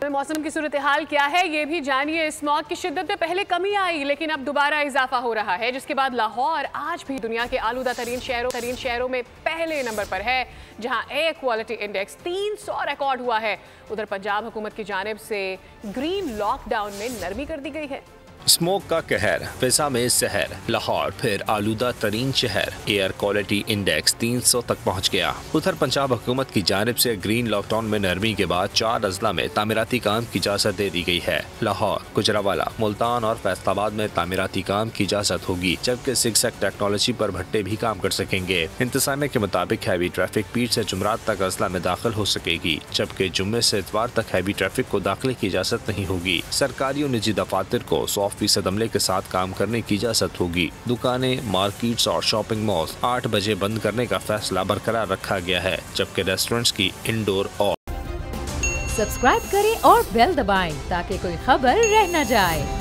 मौसम की सूरत हाल क्या है ये भी जानिए। स्मॉग की शिद्दत में पहले कमी आई लेकिन अब दोबारा इजाफा हो रहा है, जिसके बाद लाहौर आज भी दुनिया के आलूदा तरीन शहरों में पहले नंबर पर है, जहां एयर क्वालिटी इंडेक्स 300 रिकॉर्ड हुआ है। उधर पंजाब हुकूमत की जानिब से ग्रीन लॉकडाउन में नरमी कर दी गई है। स्मोक का कहर, फिजा में शहर, लाहौर फिर आलूदा तरीन शहर, एयर क्वालिटी इंडेक्स 300 तक पहुँच गया। उधर पंजाब हुकूमत की जानिब से ग्रीन लॉकडाउन में नरमी के बाद 4 अजला में तामीराती काम की इजाज़त दे दी गई है। लाहौर, गुजरावाला, मुल्तान और फैसलाबाद में तामीराती काम की इजाज़त होगी, जबकि सिगसैग टेक्नोलॉजी पर भट्टे भी काम कर सकेंगे। इंतजामिया के मुताबिक हैवी ट्रैफिक पीर से जुमरात तक अजला में दाखिल हो सकेगी, जबकि जुम्मे से इतवार तक हैवी ट्रैफिक को दाखिले की इजाज़त नहीं होगी। सरकारी और निजी दफातर को 100% अमले के साथ काम करने की इजाजत होगी। दुकानें, मार्केट्स और शॉपिंग मॉल 8 बजे बंद करने का फैसला बरकरार रखा गया है, जबकि रेस्टोरेंट्स की इंडोर और सब्सक्राइब करें और बेल दबाएं ताकि कोई खबर रह न जाए।